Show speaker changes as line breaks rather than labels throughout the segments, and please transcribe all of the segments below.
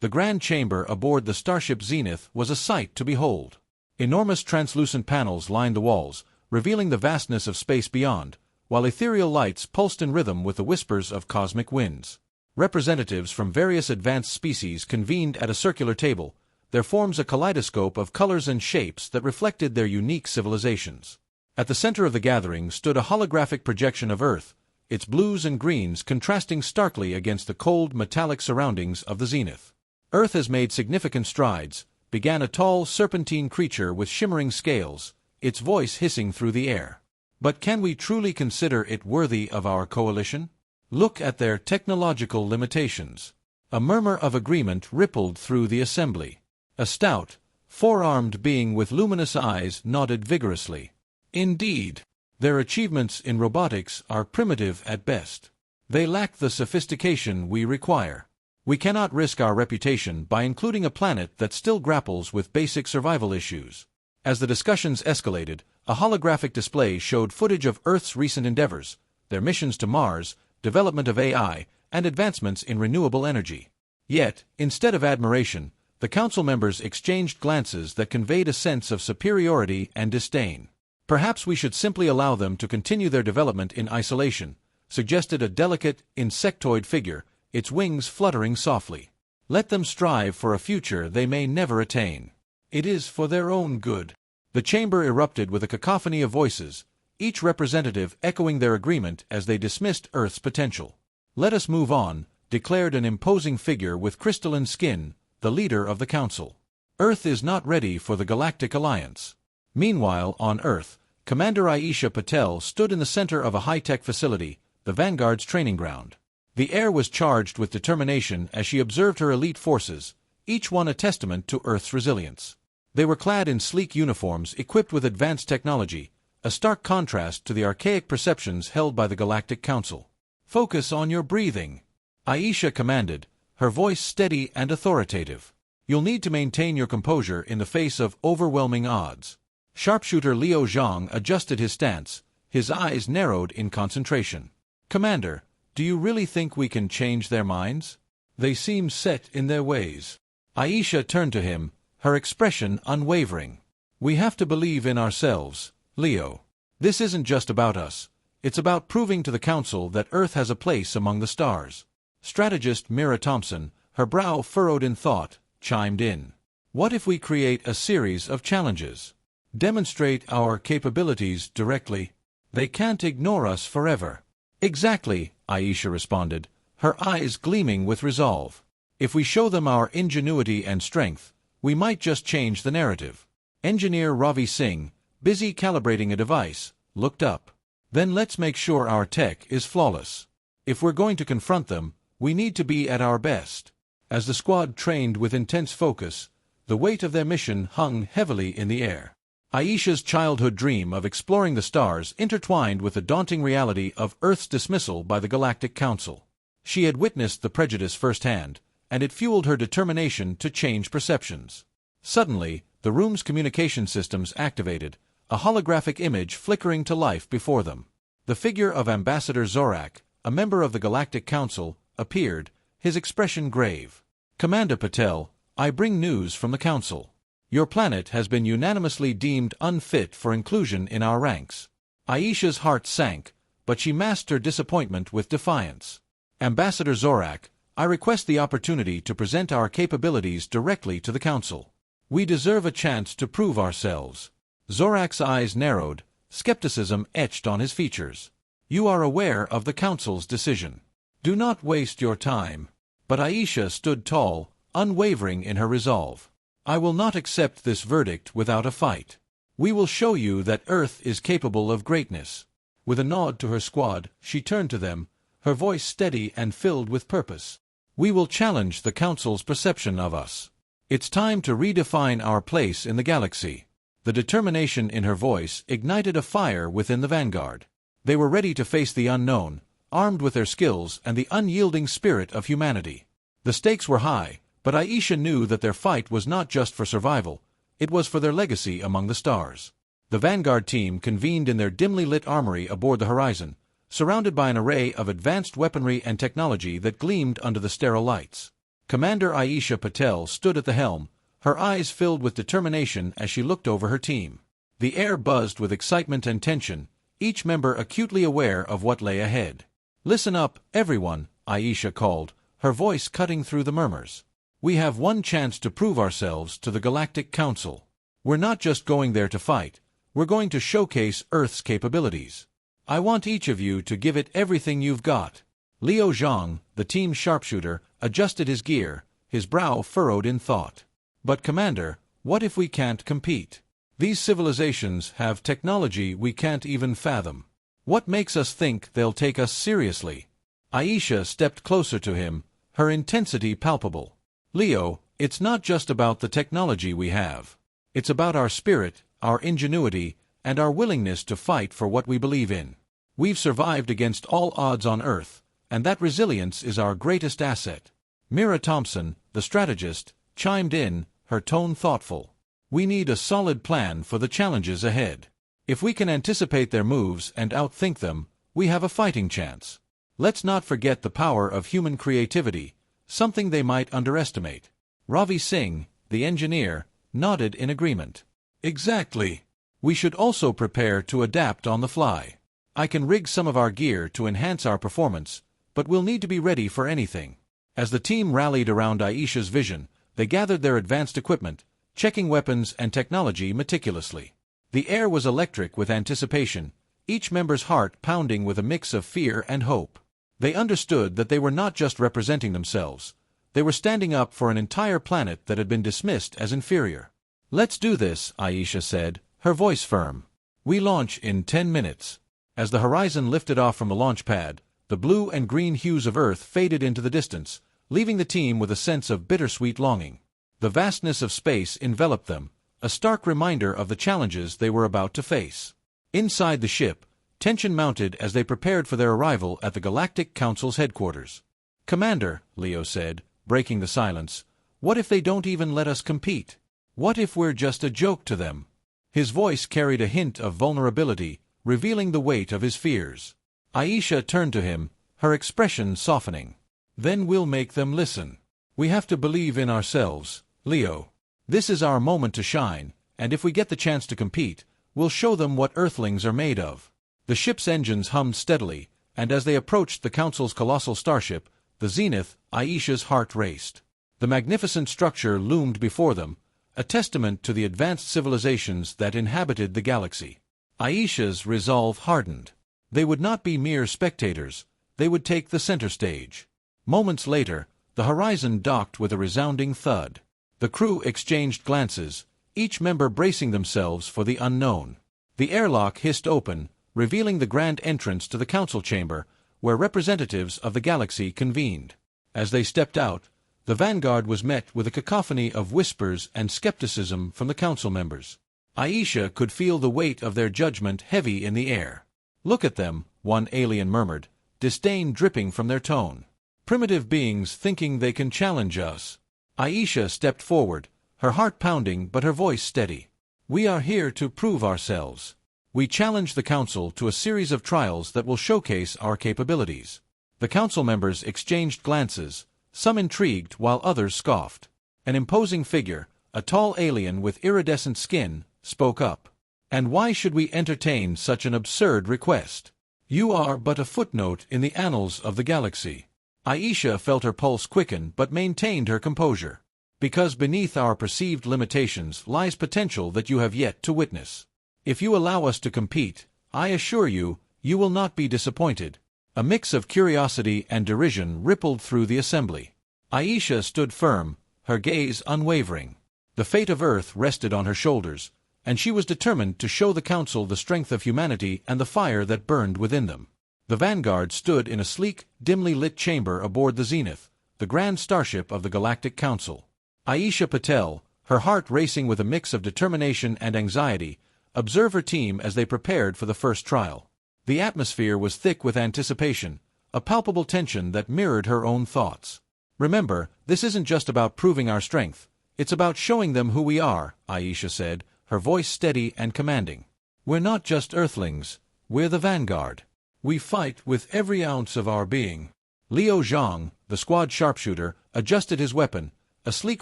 The grand chamber aboard the starship Zenith was a sight to behold. Enormous translucent panels lined the walls, revealing the vastness of space beyond, while ethereal lights pulsed in rhythm with the whispers of cosmic winds. Representatives from various advanced species convened at a circular table, their forms a kaleidoscope of colors and shapes that reflected their unique civilizations. At the center of the gathering stood a holographic projection of Earth, its blues and greens contrasting starkly against the cold, metallic surroundings of the Zenith. Earth has made significant strides, began a tall, serpentine creature with shimmering scales, its voice hissing through the air. But can we truly consider it worthy of our coalition? Look at their technological limitations. A murmur of agreement rippled through the assembly. A stout, four-armed being with luminous eyes nodded vigorously. Indeed, their achievements in robotics are primitive at best. They lack the sophistication we require. We cannot risk our reputation by including a planet that still grapples with basic survival issues. As the discussions escalated, a holographic display showed footage of Earth's recent endeavors, their missions to Mars, development of AI, and advancements in renewable energy. Yet, instead of admiration, the council members exchanged glances that conveyed a sense of superiority and disdain. Perhaps we should simply allow them to continue their development in isolation, suggested a delicate, insectoid figure, its wings fluttering softly. Let them strive for a future they may never attain. It is for their own good. The chamber erupted with a cacophony of voices, each representative echoing their agreement as they dismissed Earth's potential. Let us move on, declared an imposing figure with crystalline skin, the leader of the council. Earth is not ready for the Galactic Alliance. Meanwhile, on Earth, Commander Aisha Patel stood in the center of a high-tech facility, the Vanguard's training ground. The air was charged with determination as she observed her elite forces, each one a testament to Earth's resilience. They were clad in sleek uniforms equipped with advanced technology, a stark contrast to the archaic perceptions held by the Galactic Council. "Focus on your breathing," Aisha commanded, her voice steady and authoritative. "You'll need to maintain your composure in the face of overwhelming odds." Sharpshooter Liu Zhang adjusted his stance, his eyes narrowed in concentration. "Commander, do you really think we can change their minds? They seem set in their ways." Aisha turned to him, her expression unwavering. "We have to believe in ourselves, Leo. This isn't just about us. It's about proving to the Council that Earth has a place among the stars." Strategist Mira Thompson, her brow furrowed in thought, chimed in. "What if we create a series of challenges? Demonstrate our capabilities directly. They can't ignore us forever." "Exactly," Aisha responded, her eyes gleaming with resolve. "If we show them our ingenuity and strength, we might just change the narrative." Engineer Ravi Singh, busy calibrating a device, looked up. "Then let's make sure our tech is flawless. If we're going to confront them, we need to be at our best." As the squad trained with intense focus, the weight of their mission hung heavily in the air. Aisha's childhood dream of exploring the stars intertwined with the daunting reality of Earth's dismissal by the Galactic Council. She had witnessed the prejudice firsthand, and it fueled her determination to change perceptions. Suddenly, the room's communication systems activated, a holographic image flickering to life before them. The figure of Ambassador Zorak, a member of the Galactic Council, appeared, his expression grave. "Commander Patel, I bring news from the Council. Your planet has been unanimously deemed unfit for inclusion in our ranks." Aisha's heart sank, but she masked her disappointment with defiance. "Ambassador Zorak, I request the opportunity to present our capabilities directly to the Council. We deserve a chance to prove ourselves." Zorak's eyes narrowed, skepticism etched on his features. "You are aware of the Council's decision. Do not waste your time." But Aisha stood tall, unwavering in her resolve. "I will not accept this verdict without a fight. We will show you that Earth is capable of greatness." With a nod to her squad, she turned to them, her voice steady and filled with purpose. "We will challenge the Council's perception of us. It's time to redefine our place in the galaxy." The determination in her voice ignited a fire within the Vanguard. They were ready to face the unknown, armed with their skills and the unyielding spirit of humanity. The stakes were high, but Aisha knew that their fight was not just for survival, it was for their legacy among the stars. The Vanguard team convened in their dimly lit armory aboard the horizon, surrounded by an array of advanced weaponry and technology that gleamed under the sterile lights. Commander Aisha Patel stood at the helm, her eyes filled with determination as she looked over her team. The air buzzed with excitement and tension, each member acutely aware of what lay ahead. "Listen up, everyone," Aisha called, her voice cutting through the murmurs. "We have one chance to prove ourselves to the Galactic Council. We're not just going there to fight, we're going to showcase Earth's capabilities. I want each of you to give it everything you've got." Liu Zhang, the team sharpshooter, adjusted his gear, his brow furrowed in thought. "But Commander, what if we can't compete? These civilizations have technology we can't even fathom. What makes us think they'll take us seriously?" Aisha stepped closer to him, her intensity palpable. "Leo, it's not just about the technology we have. It's about our spirit, our ingenuity, and our willingness to fight for what we believe in. We've survived against all odds on Earth, and that resilience is our greatest asset." Mira Thompson, the strategist, chimed in, her tone thoughtful. "We need a solid plan for the challenges ahead. If we can anticipate their moves and outthink them, we have a fighting chance. Let's not forget the power of human creativity, something they might underestimate." Ravi Singh, the engineer, nodded in agreement. "Exactly. We should also prepare to adapt on the fly. I can rig some of our gear to enhance our performance, but we'll need to be ready for anything." As the team rallied around Aisha's vision, they gathered their advanced equipment, checking weapons and technology meticulously. The air was electric with anticipation, each member's heart pounding with a mix of fear and hope. They understood that they were not just representing themselves. They were standing up for an entire planet that had been dismissed as inferior. "Let's do this," Aisha said, her voice firm. "We launch in 10 minutes. As the horizon lifted off from the launch pad, the blue and green hues of Earth faded into the distance, leaving the team with a sense of bittersweet longing. The vastness of space enveloped them, a stark reminder of the challenges they were about to face. Inside the ship, tension mounted as they prepared for their arrival at the Galactic Council's headquarters. "Commander," Leo said, breaking the silence, "what if they don't even let us compete? What if we're just a joke to them?" His voice carried a hint of vulnerability, revealing the weight of his fears. Aisha turned to him, her expression softening. "Then we'll make them listen. We have to believe in ourselves, Leo. This is our moment to shine, and if we get the chance to compete, we'll show them what Earthlings are made of." The ship's engines hummed steadily, and as they approached the Council's colossal starship, the Zenith, Aisha's heart raced. The magnificent structure loomed before them, a testament to the advanced civilizations that inhabited the galaxy. Aisha's resolve hardened. They would not be mere spectators, they would take the center stage. Moments later, the horizon docked with a resounding thud. The crew exchanged glances, each member bracing themselves for the unknown. The airlock hissed open, revealing the grand entrance to the council chamber, where representatives of the galaxy convened. As they stepped out, the Vanguard was met with a cacophony of whispers and skepticism from the council members. Aisha could feel the weight of their judgment heavy in the air. "Look at them," one alien murmured, disdain dripping from their tone. "Primitive beings thinking they can challenge us." Aisha stepped forward, her heart pounding but her voice steady. "We are here to prove ourselves. We challenge the Council to a series of trials that will showcase our capabilities." The Council members exchanged glances, some intrigued while others scoffed. An imposing figure, a tall alien with iridescent skin, spoke up. "And why should we entertain such an absurd request? You are but a footnote in the annals of the galaxy." Aisha felt her pulse quicken but maintained her composure. "Because beneath our perceived limitations lies potential that you have yet to witness. If you allow us to compete, I assure you, you will not be disappointed." A mix of curiosity and derision rippled through the assembly. Aisha stood firm, her gaze unwavering. The fate of Earth rested on her shoulders, and she was determined to show the Council the strength of humanity and the fire that burned within them. The Vanguard stood in a sleek, dimly lit chamber aboard the Zenith, the grand starship of the Galactic Council. Aisha Patel, her heart racing with a mix of determination and anxiety, observed her team as they prepared for the first trial. The atmosphere was thick with anticipation, a palpable tension that mirrored her own thoughts. "Remember, this isn't just about proving our strength, it's about showing them who we are," Aisha said, her voice steady and commanding. "We're not just Earthlings, we're the Vanguard. We fight with every ounce of our being." Liu Zhang, the squad sharpshooter, adjusted his weapon, a sleek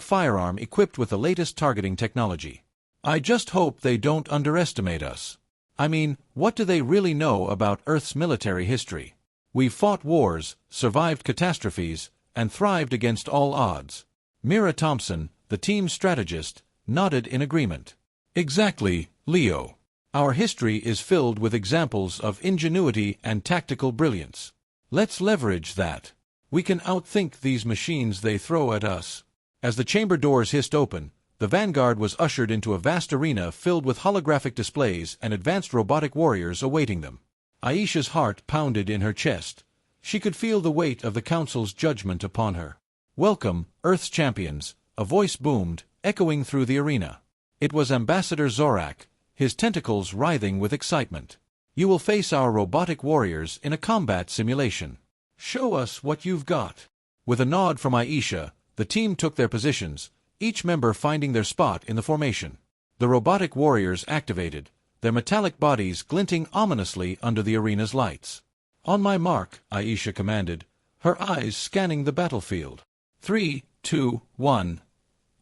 firearm equipped with the latest targeting technology. I just hope they don't underestimate us. I mean, what do they really know about Earth's military history? We've fought wars, survived catastrophes, and thrived against all odds. Mira Thompson, the team's strategist, nodded in agreement. Exactly, Leo. Our history is filled with examples of ingenuity and tactical brilliance. Let's leverage that. We can outthink these machines they throw at us. As the chamber doors hissed open, the Vanguard was ushered into a vast arena filled with holographic displays and advanced robotic warriors awaiting them. Aisha's heart pounded in her chest. She could feel the weight of the Council's judgment upon her. "Welcome, Earth's champions," a voice boomed, echoing through the arena. It was Ambassador Zorak, his tentacles writhing with excitement. "You will face our robotic warriors in a combat simulation. Show us what you've got." With a nod from Aisha, the team took their positions, each member finding their spot in the formation. The robotic warriors activated, their metallic bodies glinting ominously under the arena's lights. "On my mark," Aisha commanded, her eyes scanning the battlefield. 3, 2, 1,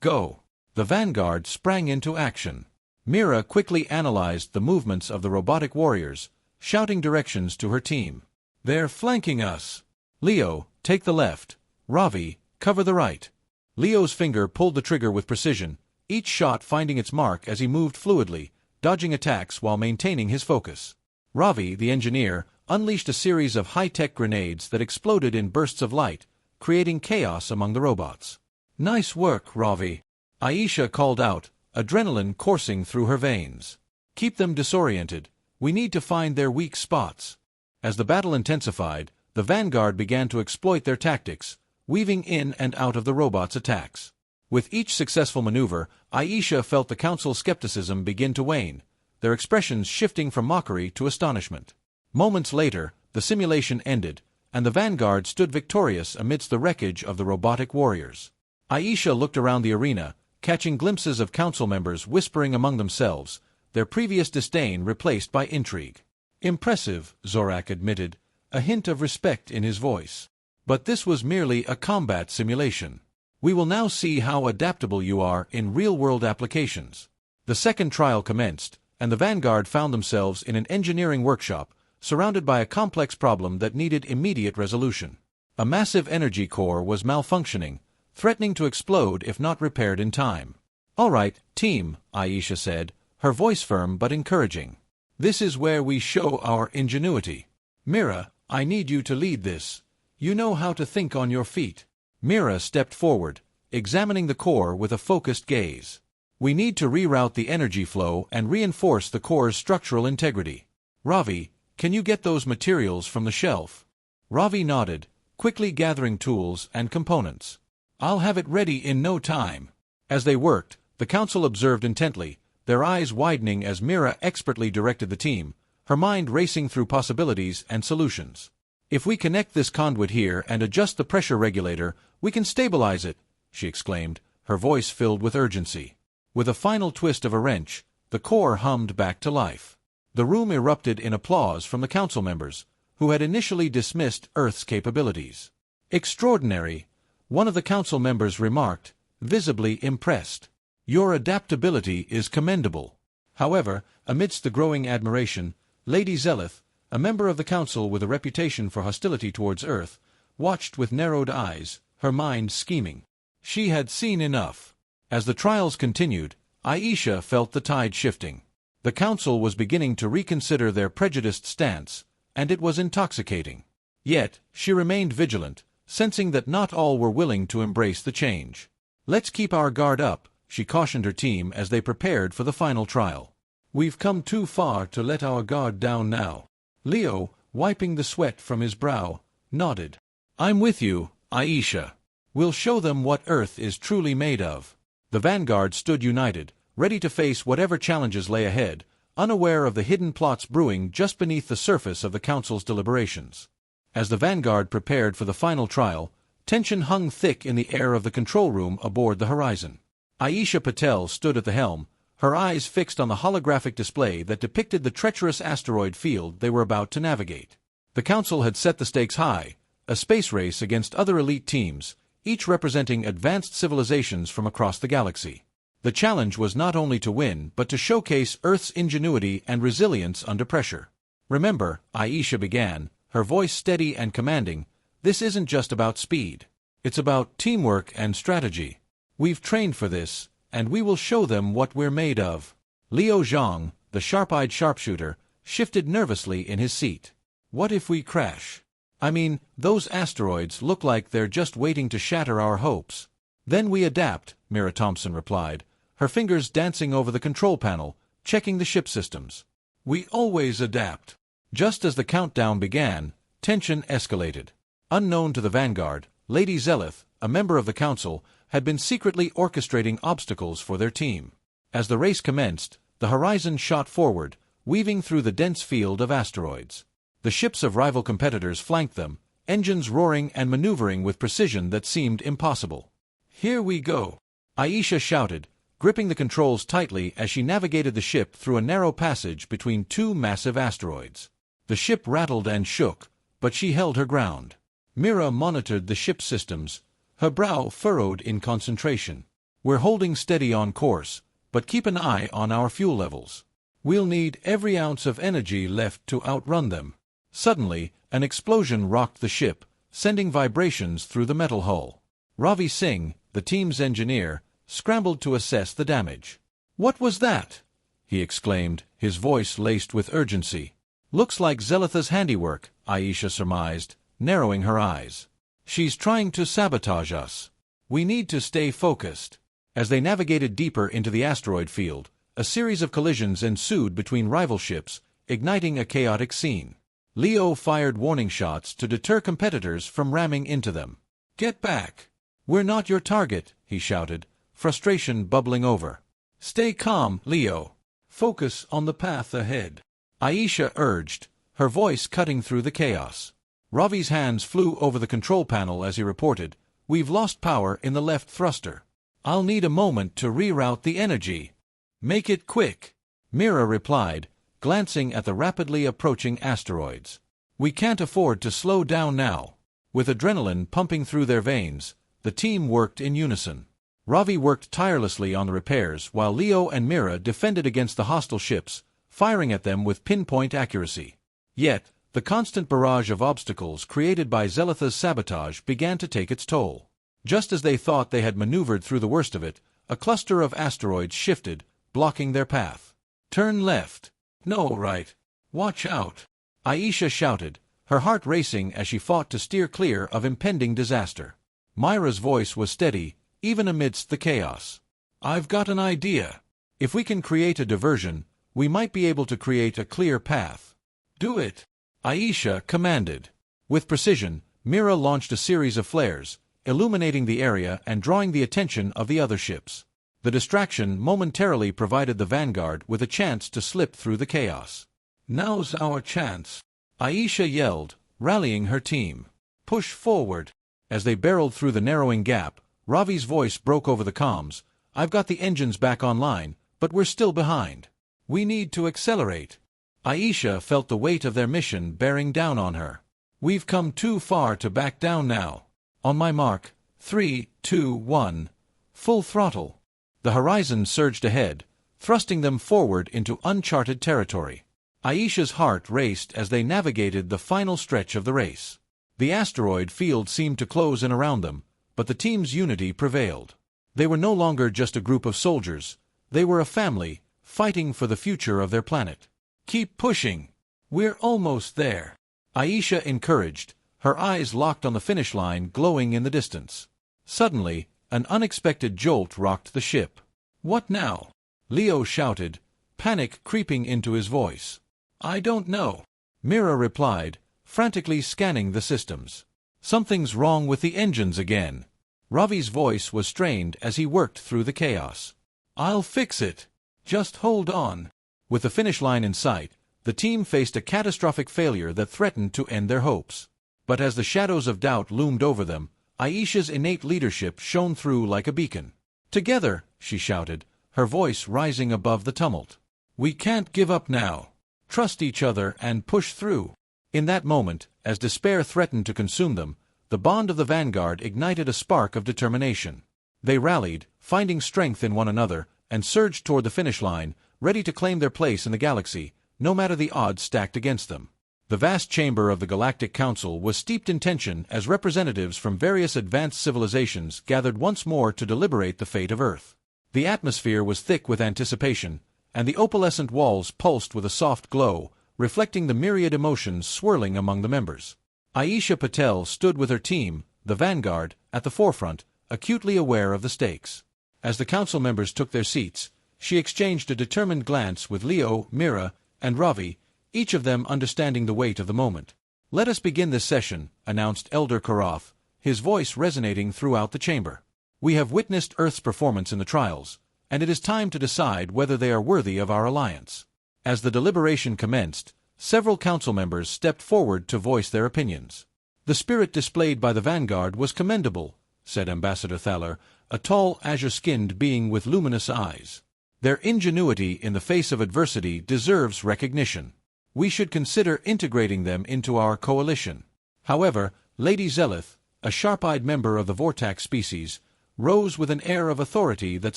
go. The Vanguard sprang into action. Mira quickly analyzed the movements of the robotic warriors, shouting directions to her team. "They're flanking us. Leo, take the left. Ravi, cover the right." Leo's finger pulled the trigger with precision, each shot finding its mark as he moved fluidly, dodging attacks while maintaining his focus. Ravi, the engineer, unleashed a series of high-tech grenades that exploded in bursts of light, creating chaos among the robots. "Nice work, Ravi," Aisha called out, adrenaline coursing through her veins. "Keep them disoriented. We need to find their weak spots." As the battle intensified, the Vanguard began to exploit their tactics, weaving in and out of the robots' attacks. With each successful maneuver, Aisha felt the Council's skepticism begin to wane, their expressions shifting from mockery to astonishment. Moments later, the simulation ended, and the Vanguard stood victorious amidst the wreckage of the robotic warriors. Aisha looked around the arena, catching glimpses of Council members whispering among themselves, their previous disdain replaced by intrigue. "Impressive," Zorak admitted, a hint of respect in his voice. "But this was merely a combat simulation. We will now see how adaptable you are in real-world applications." The second trial commenced, and the Vanguard found themselves in an engineering workshop, surrounded by a complex problem that needed immediate resolution. A massive energy core was malfunctioning, threatening to explode if not repaired in time. "All right, team," Aisha said, her voice firm but encouraging. "This is where we show our ingenuity. Mira, I need you to lead this. You know how to think on your feet." Mira stepped forward, examining the core with a focused gaze. "We need to reroute the energy flow and reinforce the core's structural integrity. Ravi, can you get those materials from the shelf?" Ravi nodded, quickly gathering tools and components. "I'll have it ready in no time." As they worked, the Council observed intently, their eyes widening as Mira expertly directed the team, her mind racing through possibilities and solutions. "If we connect this conduit here and adjust the pressure regulator, we can stabilize it," she exclaimed, her voice filled with urgency. With a final twist of a wrench, the core hummed back to life. The room erupted in applause from the Council members, who had initially dismissed Earth's capabilities. "Extraordinary," one of the Council members remarked, visibly impressed. "Your adaptability is commendable." However, amidst the growing admiration, Lady Zenith, a member of the Council with a reputation for hostility towards Earth, watched with narrowed eyes, her mind scheming. She had seen enough. As the trials continued, Aisha felt the tide shifting. The Council was beginning to reconsider their prejudiced stance, and it was intoxicating. Yet, she remained vigilant, sensing that not all were willing to embrace the change. "Let's keep our guard up," she cautioned her team as they prepared for the final trial. "We've come too far to let our guard down now." Leo, wiping the sweat from his brow, nodded. "I'm with you, Aisha. We'll show them what Earth is truly made of." The Vanguard stood united, ready to face whatever challenges lay ahead, unaware of the hidden plots brewing just beneath the surface of the Council's deliberations. As the Vanguard prepared for the final trial, tension hung thick in the air of the control room aboard the Horizon. Aisha Patel stood at the helm, her eyes fixed on the holographic display that depicted the treacherous asteroid field they were about to navigate. The Council had set the stakes high, a space race against other elite teams, each representing advanced civilizations from across the galaxy. The challenge was not only to win, but to showcase Earth's ingenuity and resilience under pressure. "Remember," Aisha began, her voice steady and commanding, "this isn't just about speed. It's about teamwork and strategy. We've trained for this, and we will show them what we're made of." Liu Zhang, the sharp-eyed sharpshooter, shifted nervously in his seat. "What if we crash? I mean, those asteroids look like they're just waiting to shatter our hopes." "Then we adapt," Mira Thompson replied, her fingers dancing over the control panel, checking the ship systems. "We always adapt." Just as the countdown began, tension escalated. Unknown to the Vanguard, Lady Zenith, a member of the Council, had been secretly orchestrating obstacles for their team. As the race commenced, the horizon shot forward, weaving through the dense field of asteroids. The ships of rival competitors flanked them, engines roaring and maneuvering with precision that seemed impossible. "Here we go," Aisha shouted, gripping the controls tightly as she navigated the ship through a narrow passage between two massive asteroids. The ship rattled and shook, but she held her ground. Mira monitored the ship's systems, her brow furrowed in concentration. "We're holding steady on course, but keep an eye on our fuel levels. We'll need every ounce of energy left to outrun them." Suddenly, an explosion rocked the ship, sending vibrations through the metal hull. Ravi Singh, the team's engineer, scrambled to assess the damage. "What was that?" he exclaimed, his voice laced with urgency. "Looks like Zenith's handiwork," Aisha surmised, narrowing her eyes. "She's trying to sabotage us. We need to stay focused." As they navigated deeper into the asteroid field, a series of collisions ensued between rival ships, igniting a chaotic scene. Leo fired warning shots to deter competitors from ramming into them. "Get back! We're not your target," he shouted, frustration bubbling over. "Stay calm, Leo. Focus on the path ahead," Aisha urged, her voice cutting through the chaos. Ravi's hands flew over the control panel as he reported, "We've lost power in the left thruster. I'll need a moment to reroute the energy." "Make it quick," Mira replied, glancing at the rapidly approaching asteroids. "We can't afford to slow down now." With adrenaline pumping through their veins, the team worked in unison. Ravi worked tirelessly on the repairs while Leo and Mira defended against the hostile ships, firing at them with pinpoint accuracy. Yet, the constant barrage of obstacles created by Zenith's sabotage began to take its toll. Just as they thought they had maneuvered through the worst of it, a cluster of asteroids shifted, blocking their path. "Turn left." "No, right. Watch out," Aisha shouted, her heart racing as she fought to steer clear of impending disaster. Myra's voice was steady, even amidst the chaos. "I've got an idea. If we can create a diversion, we might be able to create a clear path." "Do it," Aisha commanded. With precision, Mira launched a series of flares, illuminating the area and drawing the attention of the other ships. The distraction momentarily provided the Vanguard with a chance to slip through the chaos. "Now's our chance," Aisha yelled, rallying her team. "Push forward." As they barreled through the narrowing gap, Ravi's voice broke over the comms. "I've got the engines back online, but we're still behind. We need to accelerate." Aisha felt the weight of their mission bearing down on her. "We've come too far to back down now. On my mark, 3, 2, 1. Full throttle." The horizon surged ahead, thrusting them forward into uncharted territory. Aisha's heart raced as they navigated the final stretch of the race. The asteroid field seemed to close in around them, but the team's unity prevailed. They were no longer just a group of soldiers. They were a family, fighting for the future of their planet. "Keep pushing. We're almost there," Aisha encouraged, her eyes locked on the finish line glowing in the distance. Suddenly, an unexpected jolt rocked the ship. "What now?" Leo shouted, panic creeping into his voice. "I don't know," Mira replied, frantically scanning the systems. "Something's wrong with the engines again." Ravi's voice was strained as he worked through the chaos. "I'll fix it. Just hold on." With the finish line in sight, the team faced a catastrophic failure that threatened to end their hopes. But as the shadows of doubt loomed over them, Aisha's innate leadership shone through like a beacon. "Together," she shouted, her voice rising above the tumult. "We can't give up now. Trust each other and push through." In that moment, as despair threatened to consume them, the bond of the Vanguard ignited a spark of determination. They rallied, finding strength in one another, and surged toward the finish line, ready to claim their place in the galaxy, no matter the odds stacked against them. The vast chamber of the Galactic Council was steeped in tension as representatives from various advanced civilizations gathered once more to deliberate the fate of Earth. The atmosphere was thick with anticipation, and the opalescent walls pulsed with a soft glow, reflecting the myriad emotions swirling among the members. Aisha Patel stood with her team, the Vanguard, at the forefront, acutely aware of the stakes. As the council members took their seats, she exchanged a determined glance with Leo, Mira, and Ravi, each of them understanding the weight of the moment. "Let us begin this session," announced Elder Karath, his voice resonating throughout the chamber. "We have witnessed Earth's performance in the trials, and it is time to decide whether they are worthy of our alliance." As the deliberation commenced, several council members stepped forward to voice their opinions. "The spirit displayed by the Vanguard was commendable," said Ambassador Thaler, a tall, azure-skinned being with luminous eyes. "Their ingenuity in the face of adversity deserves recognition. We should consider integrating them into our coalition." However, Lady Zenith, a sharp-eyed member of the Vortax species, rose with an air of authority that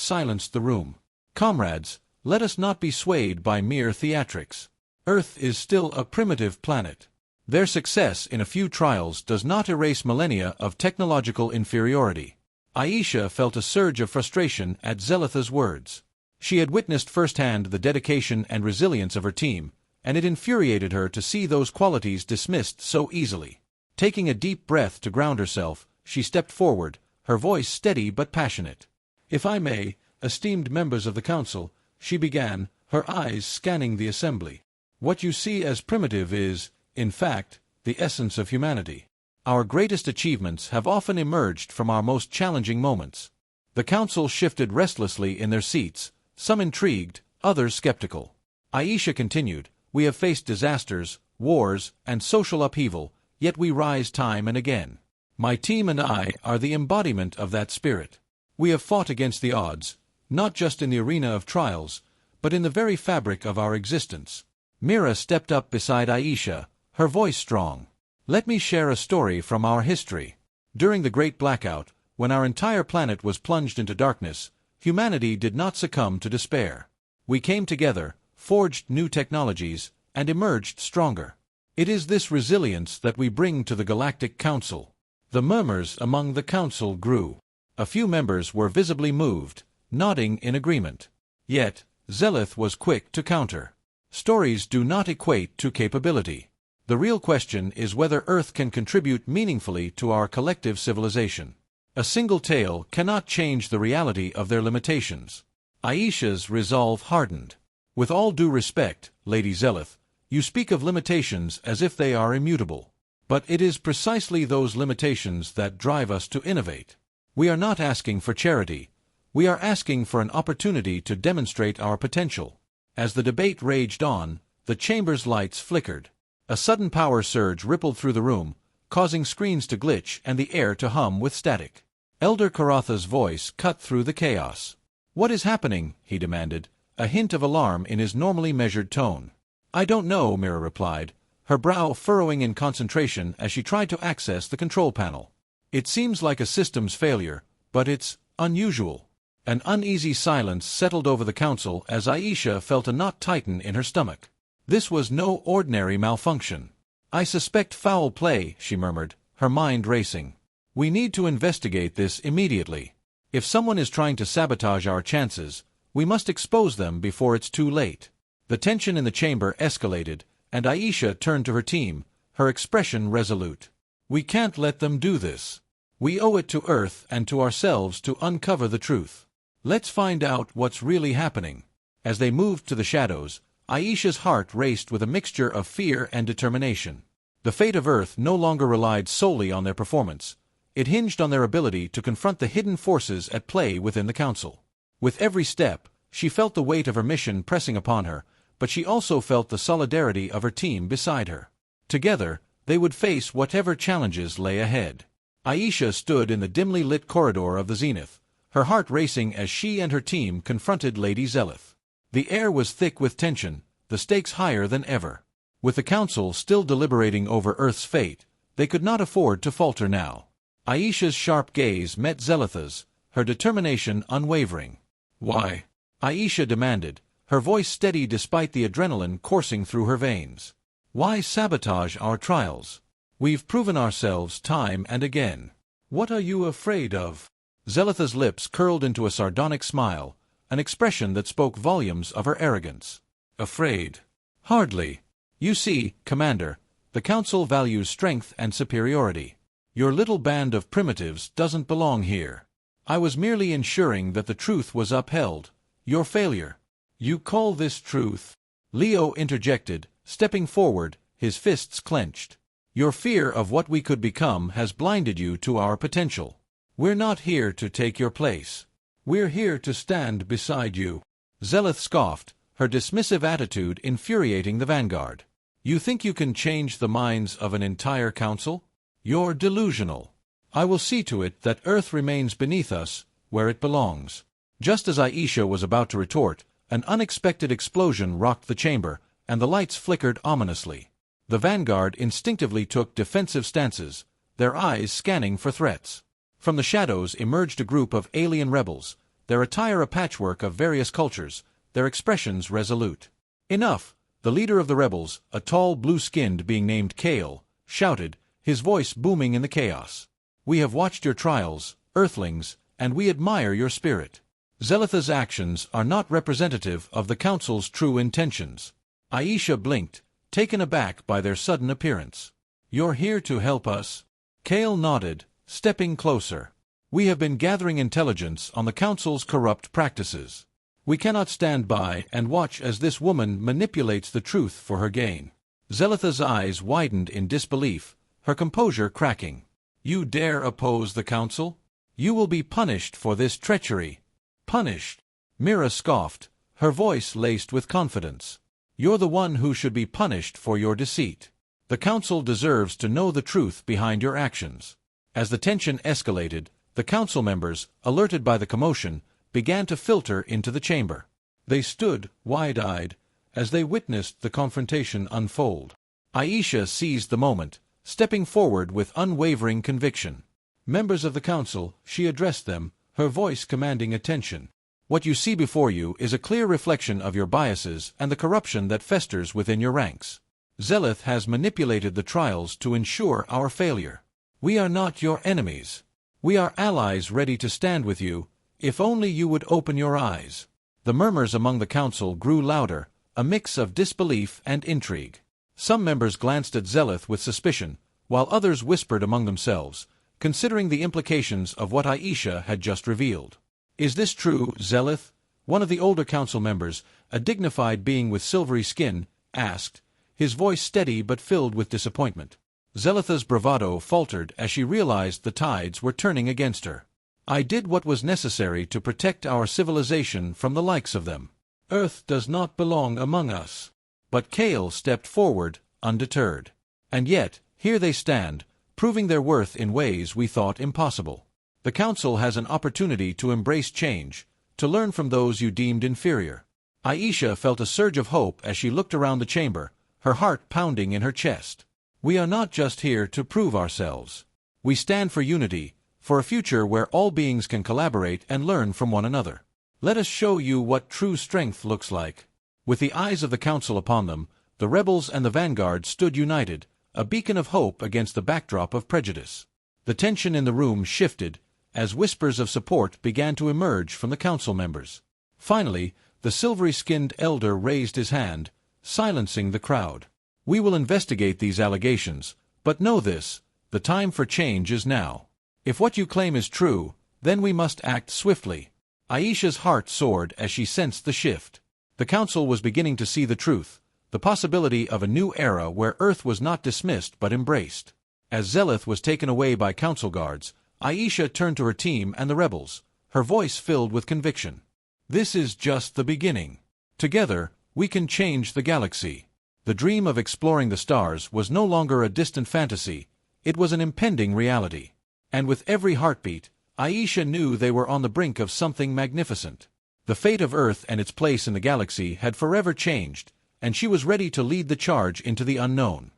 silenced the room. "Comrades, let us not be swayed by mere theatrics. Earth is still a primitive planet. Their success in a few trials does not erase millennia of technological inferiority." Aisha felt a surge of frustration at Zenith's words. She had witnessed firsthand the dedication and resilience of her team, and it infuriated her to see those qualities dismissed so easily. Taking a deep breath to ground herself, she stepped forward, her voice steady but passionate. "If I may, esteemed members of the Council," she began, her eyes scanning the assembly. "What you see as primitive is, in fact, the essence of humanity. Our greatest achievements have often emerged from our most challenging moments." The Council shifted restlessly in their seats, some intrigued, others skeptical. Aisha continued, "We have faced disasters, wars, and social upheaval, yet we rise time and again. My team and I are the embodiment of that spirit. We have fought against the odds, not just in the arena of trials, but in the very fabric of our existence." Mira stepped up beside Aisha, her voice strong. "Let me share a story from our history. During the Great Blackout, when our entire planet was plunged into darkness, humanity did not succumb to despair. We came together, forged new technologies, and emerged stronger. It is this resilience that we bring to the Galactic Council." The murmurs among the Council grew. A few members were visibly moved, nodding in agreement. Yet, Zenith was quick to counter. "Stories do not equate to capability. The real question is whether Earth can contribute meaningfully to our collective civilization. A single tale cannot change the reality of their limitations." Aisha's resolve hardened. "With all due respect, Lady Zenith, you speak of limitations as if they are immutable. But it is precisely those limitations that drive us to innovate. We are not asking for charity. We are asking for an opportunity to demonstrate our potential." As the debate raged on, the chamber's lights flickered. A sudden power surge rippled through the room, causing screens to glitch and the air to hum with static. Elder Karatha's voice cut through the chaos. "What is happening?" he demanded, a hint of alarm in his normally measured tone. "I don't know," Mira replied, her brow furrowing in concentration as she tried to access the control panel. "It seems like a systems failure, but it's unusual." An uneasy silence settled over the Council as Aisha felt a knot tighten in her stomach. This was no ordinary malfunction. "I suspect foul play," she murmured, her mind racing. "We need to investigate this immediately. If someone is trying to sabotage our chances, we must expose them before it's too late." The tension in the chamber escalated, and Aisha turned to her team, her expression resolute. "We can't let them do this. We owe it to Earth and to ourselves to uncover the truth. Let's find out what's really happening." As they moved to the shadows, Aisha's heart raced with a mixture of fear and determination. The fate of Earth no longer relied solely on their performance. It hinged on their ability to confront the hidden forces at play within the Council. With every step, she felt the weight of her mission pressing upon her, but she also felt the solidarity of her team beside her. Together, they would face whatever challenges lay ahead. Aisha stood in the dimly lit corridor of the Zenith, her heart racing as she and her team confronted Lady Zenith. The air was thick with tension, the stakes higher than ever. With the Council still deliberating over Earth's fate, they could not afford to falter now. Aisha's sharp gaze met Zenith's, her determination unwavering. "Why?" Aisha demanded, her voice steady despite the adrenaline coursing through her veins. "Why sabotage our trials? We've proven ourselves time and again. What are you afraid of?" Zenith's lips curled into a sardonic smile, an expression that spoke volumes of her arrogance. "Afraid? Hardly. You see, Commander, the Council values strength and superiority. Your little band of primitives doesn't belong here. I was merely ensuring that the truth was upheld. Your failure." "You call this truth?" Leo interjected, stepping forward, his fists clenched. "Your fear of what we could become has blinded you to our potential. We're not here to take your place. We're here to stand beside you." Zenith scoffed, her dismissive attitude infuriating the Vanguard. "You think you can change the minds of an entire council? You're delusional. I will see to it that Earth remains beneath us, where it belongs." Just as Aisha was about to retort, an unexpected explosion rocked the chamber, and the lights flickered ominously. The Vanguard instinctively took defensive stances, their eyes scanning for threats. From the shadows emerged a group of alien rebels, their attire a patchwork of various cultures, their expressions resolute. "Enough!" The leader of the rebels, a tall blue-skinned being named Kale, shouted, his voice booming in the chaos. "We have watched your trials, Earthlings, and we admire your spirit. Zenith's actions are not representative of the Council's true intentions." Aisha blinked, taken aback by their sudden appearance. "You're here to help us?" Kale nodded, stepping closer. "We have been gathering intelligence on the Council's corrupt practices. We cannot stand by and watch as this woman manipulates the truth for her gain." Zenith's eyes widened in disbelief, her composure cracking. "You dare oppose the Council? You will be punished for this treachery." "Punished?" Mira scoffed, her voice laced with confidence. "You're the one who should be punished for your deceit. The Council deserves to know the truth behind your actions." As the tension escalated, the Council members, alerted by the commotion, began to filter into the chamber. They stood, wide-eyed, as they witnessed the confrontation unfold. Aisha seized the moment, stepping forward with unwavering conviction. "Members of the Council," she addressed them, her voice commanding attention. "What you see before you is a clear reflection of your biases and the corruption that festers within your ranks. Zenith has manipulated the trials to ensure our failure. We are not your enemies. We are allies ready to stand with you, if only you would open your eyes." The murmurs among the Council grew louder, a mix of disbelief and intrigue. Some members glanced at Zenith with suspicion, while others whispered among themselves, considering the implications of what Aisha had just revealed. "Is this true, Zenith?" One of the older Council members, a dignified being with silvery skin, asked, his voice steady but filled with disappointment. Zenith's bravado faltered as she realized the tides were turning against her. "I did what was necessary to protect our civilization from the likes of them. Earth does not belong among us." But Kale stepped forward, undeterred. "And yet, here they stand, proving their worth in ways we thought impossible. The Council has an opportunity to embrace change, to learn from those you deemed inferior." Aisha felt a surge of hope as she looked around the chamber, her heart pounding in her chest. "We are not just here to prove ourselves. We stand for unity, for a future where all beings can collaborate and learn from one another. Let us show you what true strength looks like." With the eyes of the Council upon them, the rebels and the Vanguard stood united, a beacon of hope against the backdrop of prejudice. The tension in the room shifted, as whispers of support began to emerge from the Council members. Finally, the silvery-skinned elder raised his hand, silencing the crowd. "We will investigate these allegations, but know this, the time for change is now. If what you claim is true, then we must act swiftly." Aisha's heart soared as she sensed the shift. The Council was beginning to see the truth, the possibility of a new era where Earth was not dismissed but embraced. As Zenith was taken away by Council guards, Aisha turned to her team and the rebels, her voice filled with conviction. "This is just the beginning. Together, we can change the galaxy." The dream of exploring the stars was no longer a distant fantasy, it was an impending reality. And with every heartbeat, Aisha knew they were on the brink of something magnificent. The fate of Earth and its place in the galaxy had forever changed, and she was ready to lead the charge into the unknown.